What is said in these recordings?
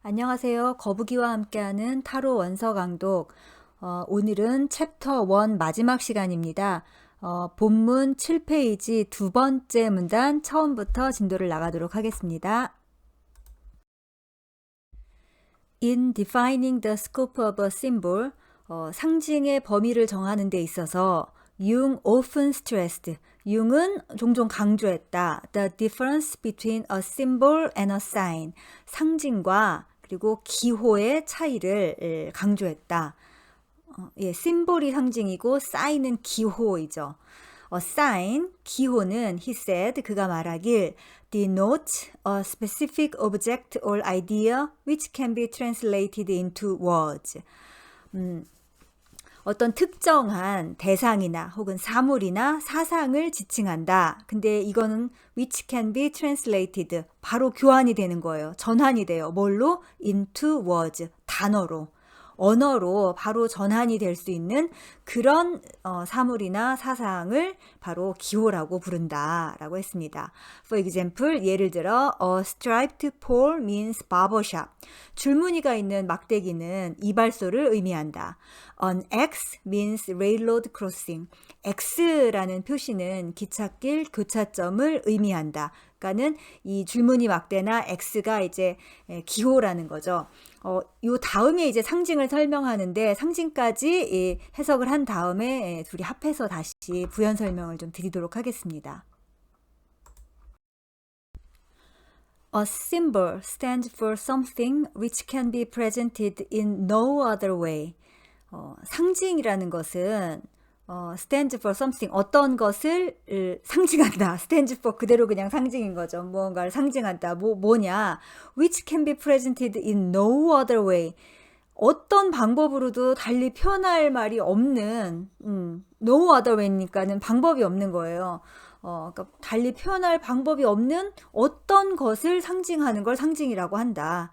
안녕하세요. 거북이와 함께하는 타로 원서 강독. 오늘은 챕터 1 마지막 시간입니다. 본문 7페이지 두 번째 문단 처음부터 진도를 나가도록 하겠습니다. In defining the scope of a symbol, 상징의 범위를 정하는 데 있어서 Jung often stressed, 융은 종종 강조했다. The difference between a symbol and a sign, 상징과 그리고 기호의 차이를 강조했다. 심볼이 상징이고 사인은 기호이죠. A sign, 기호는 he said, 그가 말하길 denotes a specific object or idea which can be translated into words. 어떤 특정한 대상이나 혹은 사물이나 사상을 지칭한다. 근데 이거는 which can be translated, 바로 교환이 되는 거예요. 전환이 돼요. 뭘로? into words, 단어로. 언어로 바로 전환이 될 수 있는 그런 사물이나 사상을 바로 기호라고 부른다라고 했습니다. For example, 예를 들어 a striped pole means barbershop. 줄무늬가 있는 막대기는 이발소를 의미한다. An X means railroad crossing. X라는 표시는 기찻길 교차점을 의미한다. 그러니까는 이 줄무늬 막대나 X가 이제 기호라는 거죠. 요 다음에 이제 상징을 설명하는데 상징까지 해석을 한 다음에 둘이 합해서 다시 부연 설명을 좀 드리도록 하겠습니다. A symbol stands for something which can be presented in no other way. 상징이라는 것은 stand for something, 어떤 것을 상징한다. stand for 그대로 그냥 상징인 거죠. 무언가를 상징한다. 뭐냐? Which can be presented in no other way. 어떤 방법으로도 달리 표현할 말이 없는 no other way니까는 방법이 없는 거예요. 그러니까 달리 표현할 방법이 없는 어떤 것을 상징하는 걸 상징이라고 한다.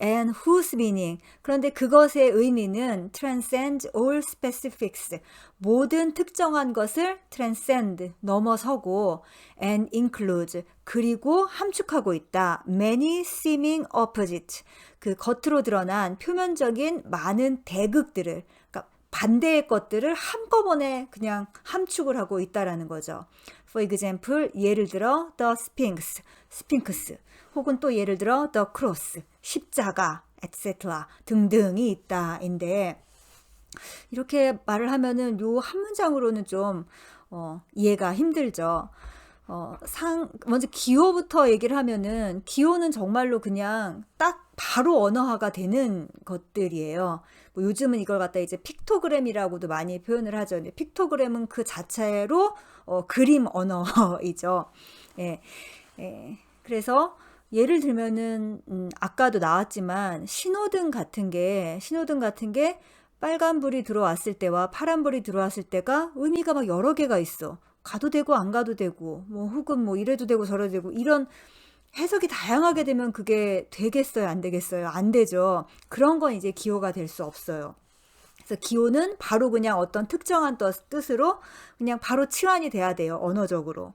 And whose meaning, 그런데 그것의 의미는 transcend all specifics, 모든 특정한 것을 transcend, 넘어서고 and includes, 그리고 함축하고 있다. many seeming opposites, 그 겉으로 드러난 표면적인 많은 대극들을, 그러니까 반대의 것들을 한꺼번에 그냥 함축을 하고 있다라는 거죠. For example, 예를 들어 the sphinx, 스핑크스, 혹은 또 예를 들어 the cross, 십자가, etc. 등등이 있다인데, 이렇게 말을 하면은 요 한 문장으로는 좀 이해가 힘들죠. 먼저 기호부터 얘기를 하면은 기호는 정말로 그냥 딱 바로 언어화가 되는 것들이에요. 뭐 요즘은 이걸 갖다 이제 픽토그램이라고도 많이 표현을 하죠. 근데 픽토그램은 그 자체로 그림 언어이죠. 예, 그래서 예를 들면은 아까도 나왔지만 신호등 같은 게 빨간불이 들어왔을 때와 파란불이 들어왔을 때가 의미가 막 여러 개가 있어. 가도 되고 안 가도 되고 뭐 혹은 뭐 이래도 되고 저래도 되고 이런 해석이 다양하게 되면 그게 되겠어요? 안 되겠어요? 안 되죠. 그런 건 이제 기호가 될 수 없어요. 그래서 기호는 바로 그냥 어떤 특정한 뜻으로 그냥 바로 치환이 돼야 돼요. 언어적으로.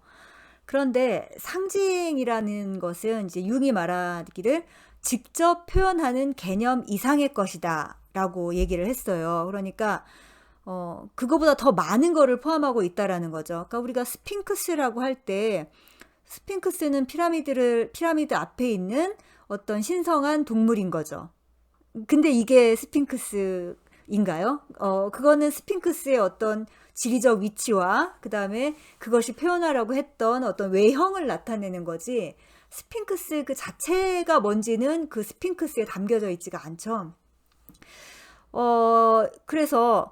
그런데 상징이라는 것은 이제 융이 말하기를 직접 표현하는 개념 이상의 것이다 라고 얘기를 했어요. 그러니까 그거보다 더 많은 거를 포함하고 있다라는 거죠. 그러니까 우리가 스핑크스라고 할 때 스핑크스는 피라미드 앞에 있는 어떤 신성한 동물인 거죠. 근데 이게 스핑크스인가요? 그거는 스핑크스의 어떤 지리적 위치와 그 다음에 그것이 표현하라고 했던 어떤 외형을 나타내는 거지, 스핑크스 그 자체가 뭔지는 그 스핑크스에 담겨져 있지가 않죠. 그래서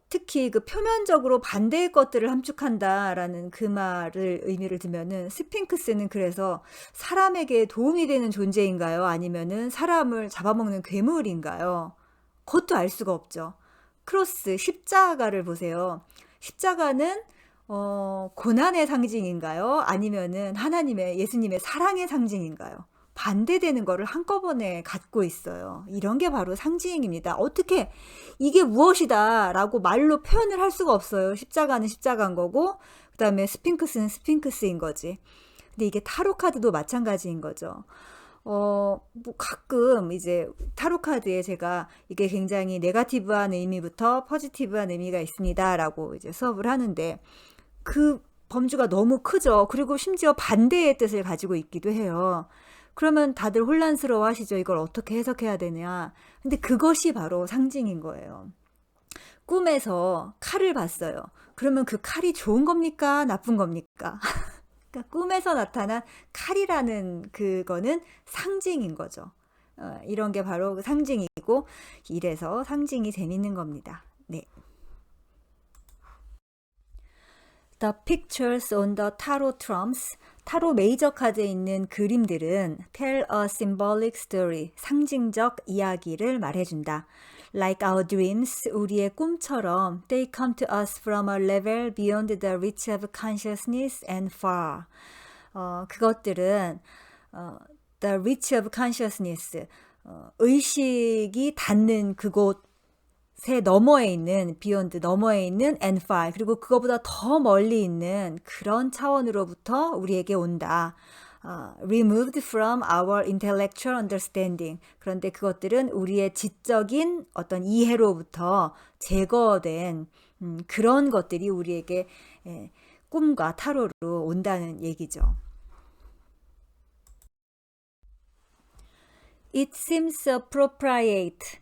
특히 그 표면적으로 반대의 것들을 함축한다라는 그 말을 의미를 두면은 스핑크스는 그래서 사람에게 도움이 되는 존재인가요? 아니면은 사람을 잡아먹는 괴물인가요? 그것도 알 수가 없죠. 크로스, 십자가를 보세요. 십자가는 고난의 상징인가요? 아니면은 예수님의 사랑의 상징인가요? 반대되는 거를 한꺼번에 갖고 있어요. 이런 게 바로 상징입니다. 어떻게 이게 무엇이다 라고 말로 표현을 할 수가 없어요. 십자가는 십자가인 거고 그 다음에 스핑크스는 스핑크스인 거지. 근데 이게 타로 카드도 마찬가지인 거죠. 뭐 가끔 이제 타로 카드에 제가 이게 굉장히 네거티브한 의미부터 포지티브한 의미가 있습니다라고 이제 수업을 하는데 그 범주가 너무 크죠. 그리고 심지어 반대의 뜻을 가지고 있기도 해요. 그러면 다들 혼란스러워 하시죠. 이걸 어떻게 해석해야 되냐. 근데 그것이 바로 상징인 거예요. 꿈에서 칼을 봤어요. 그러면 그 칼이 좋은 겁니까? 나쁜 겁니까? 그러니까 꿈에서 나타난 칼이라는 그거는 상징인 거죠. 이런 게 바로 그 상징이고, 이래서 상징이 재밌는 겁니다. 네. The pictures on the tarot trumps, 타로 메이저 카드에 있는 그림들은 tell a symbolic story, 상징적 이야기를 말해준다. Like our dreams, 우리의 꿈처럼 they come to us from a level beyond the reach of consciousness and far. 그것들은 the reach of consciousness, 의식이 닿는 그곳 새 너머에 있는 beyond 너머에 있는 and far 그리고 그거보다 더 멀리 있는 그런 차원으로부터 우리에게 온다. removed from our intellectual understanding. 그런데 그것들은 우리의 지적인 어떤 이해로부터 제거된 그런 것들이 우리에게 꿈과 타로로 온다는 얘기죠. It seems appropriate.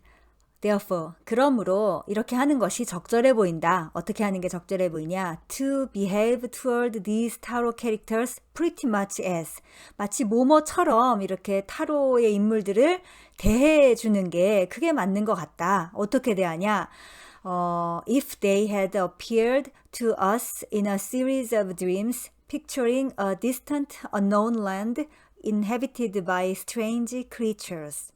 Therefore, 그러므로 이렇게 하는 것이 적절해 보인다. 어떻게 하는 게 적절해 보이냐? To behave toward these tarot characters pretty much as. 마치 뭐뭐처럼 이렇게 타로의 인물들을 대해 주는 게 그게 맞는 것 같다. 어떻게 대하냐? If they had appeared to us in a series of dreams picturing a distant unknown land inhabited by strange creatures.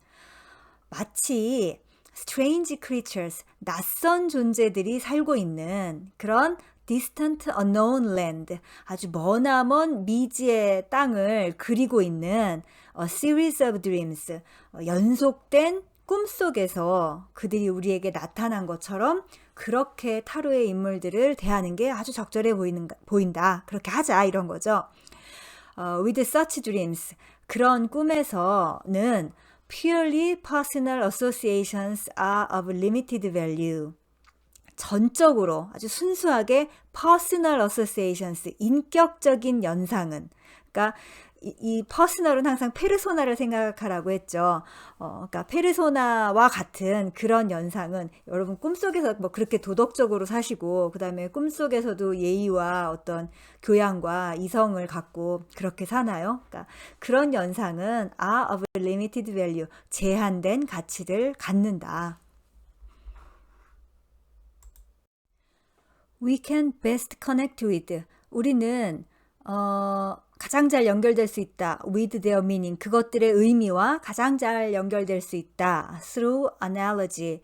마치 strange creatures, 낯선 존재들이 살고 있는 그런 distant unknown land, 아주 머나먼 미지의 땅을 그리고 있는 a series of dreams, 연속된 꿈속에서 그들이 우리에게 나타난 것처럼 그렇게 타로의 인물들을 대하는 게 아주 적절해 보인다. 그렇게 하자 이런 거죠. With such dreams, 그런 꿈에서는 purely personal associations are of limited value. 전적으로 아주 순수하게 personal associations, 인격적인 연상은, 그러니까 이 퍼스널은 항상 페르소나를 생각하라고 했죠. 그러니까 페르소나와 같은 그런 연상은 여러분 꿈속에서 뭐 그렇게 도덕적으로 사시고 그다음에 꿈속에서도 예의와 어떤 교양과 이성을 갖고 그렇게 사나요? 그러니까 그런 연상은 are of limited value, 제한된 가치를 갖는다. We can best connect with. 우리는 가장 잘 연결될 수 있다. with their meaning. 그것들의 의미와 가장 잘 연결될 수 있다. through analogy.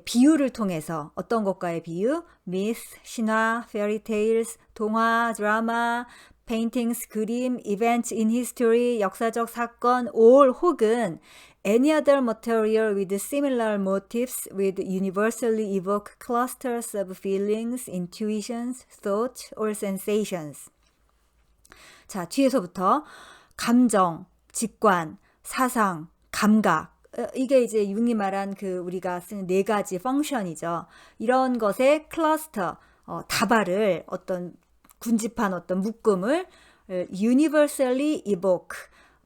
비유를 통해서 어떤 것과의 비유? myth, 신화, fairy tales, 동화, 드라마, paintings, 그림, events in history, 역사적 사건, all 혹은 any other material with similar motifs with universally evoke clusters of feelings, intuitions, thoughts, or sensations. 자, 뒤에서부터 감정, 직관, 사상, 감각, 이게 이제 융이 말한 그 우리가 쓰는 네 가지 펑션이죠. 이런 것의 클러스터, 다발을 어떤 군집한 어떤 묶음을 universally evoke,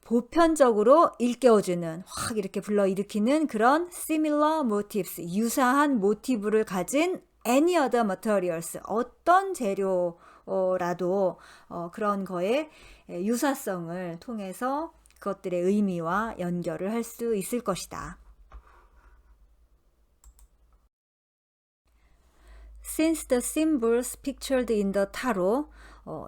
보편적으로 일깨워주는, 확 이렇게 불러일으키는 그런 similar motifs, 유사한 모티브를 가진 any other materials, 어떤 재료라도 그런 거에 유사성을 통해서 그것들의 의미와 연결을 할 수 있을 것이다. Since the symbols pictured in the tarot,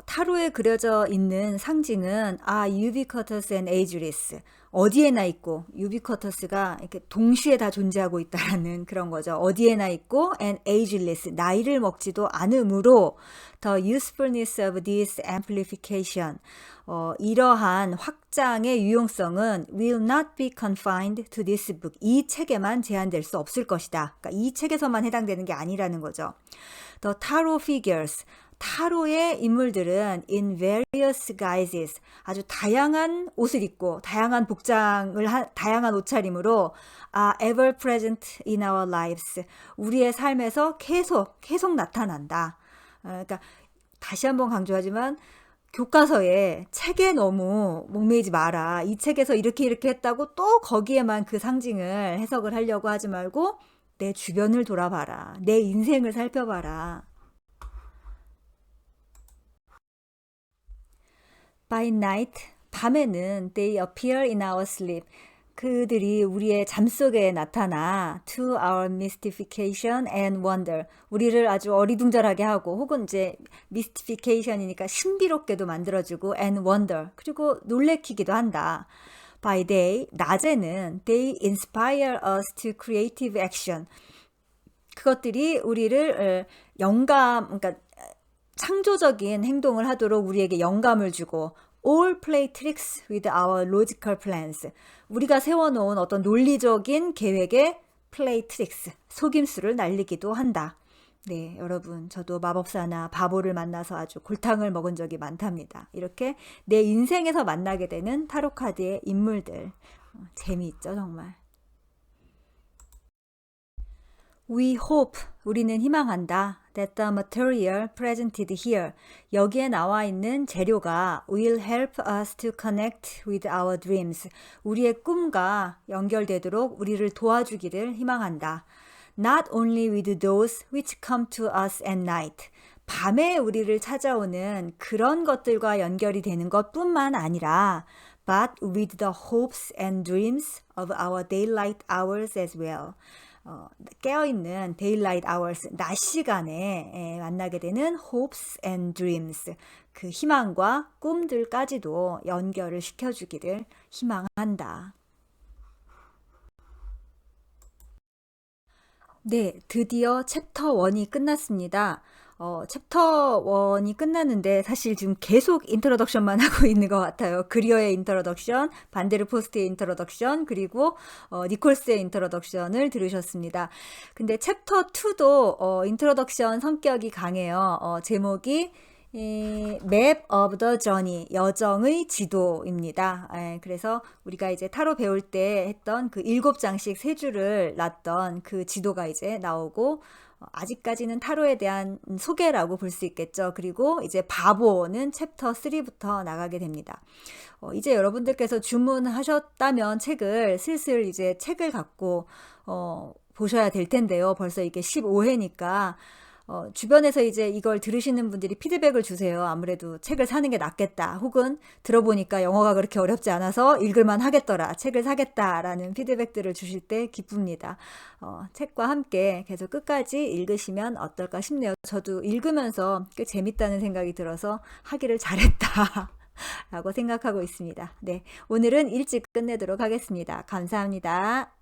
타로에 그려져 있는 상징은 ubiquitous and ageless, 어디에나 있고, ubiquitous가 이렇게 동시에 다 존재하고 있다라는 그런 거죠. 어디에나 있고 and ageless, 나이를 먹지도 않으므로 the usefulness of this amplification, 이러한 확장의 유용성은 will not be confined to this book, 이 책에만 제한될 수 없을 것이다. 그러니까 이 책에서만 해당되는 게 아니라는 거죠. The tarot figures, 타로의 인물들은 in various guises 아주 다양한 옷을 입고 다양한 다양한 옷차림으로 are ever present in our lives. 우리의 삶에서 계속 나타난다. 그러니까 다시 한번 강조하지만 교과서에 책에 너무 목매이지 마라. 이 책에서 이렇게 했다고 또 거기에만 그 상징을 해석을 하려고 하지 말고 내 주변을 돌아봐라. 내 인생을 살펴봐라. By night, 밤에는 they appear in our sleep. 그들이 우리의 잠속에 나타나 to our mystification and wonder. 우리를 아주 어리둥절하게 하고 혹은 이제 mystification이니까 신비롭게도 만들어주고 and wonder. 그리고 놀래키기도 한다. By day, 낮에는 they inspire us to creative action. 그것들이 우리를 그러니까 창조적인 행동을 하도록 우리에게 영감을 주고 all play tricks with our logical plans. 우리가 세워놓은 어떤 논리적인 계획에 play tricks, 속임수를 날리기도 한다. 네, 여러분, 저도 마법사나 바보를 만나서 아주 골탕을 먹은 적이 많답니다. 이렇게 내 인생에서 만나게 되는 타로 카드의 인물들. 재미있죠, 정말. We hope, 우리는 희망한다. That the material presented here, 여기에 나와 있는 재료가 will help us to connect with our dreams. 우리의 꿈과 연결되도록 우리를 도와주기를 희망한다. Not only with those which come to us at night. 밤에 우리를 찾아오는 그런 것들과 연결이 되는 것뿐만 아니라 but with the hopes and dreams of our daylight hours as well. 깨어있는 daylight hours, 낮 시간에 만나게 되는 hopes and dreams, 그 희망과 꿈들까지도 연결을 시켜주기를 희망한다. 네, 드디어 챕터 1이 끝났습니다. 챕터 1이 끝났는데 사실 지금 계속 인트로덕션만 하고 있는 것 같아요. 그리어의 인트로덕션, 반데르 포스트의 인트로덕션, 그리고 니콜스의 인트로덕션을 들으셨습니다. 근데 챕터 2도 인트로덕션 성격이 강해요. 제목이 Map of the Journey, 여정의 지도입니다. 그래서 우리가 이제 타로 배울 때 했던 그 7장씩 3줄을 놨던 그 지도가 이제 나오고 아직까지는 타로에 대한 소개라고 볼 수 있겠죠. 그리고 이제 바보는 챕터 3부터 나가게 됩니다. 이제 여러분들께서 주문하셨다면 책을 슬슬 이제 책을 갖고 보셔야 될 텐데요. 벌써 이게 15회니까 주변에서 이제 이걸 들으시는 분들이 피드백을 주세요. 아무래도 책을 사는 게 낫겠다. 혹은 들어보니까 영어가 그렇게 어렵지 않아서 읽을만 하겠더라. 책을 사겠다라는 피드백들을 주실 때 기쁩니다. 책과 함께 계속 끝까지 읽으시면 어떨까 싶네요. 저도 읽으면서 꽤 재밌다는 생각이 들어서 하기를 잘했다. 라고 생각하고 있습니다. 네, 오늘은 일찍 끝내도록 하겠습니다. 감사합니다.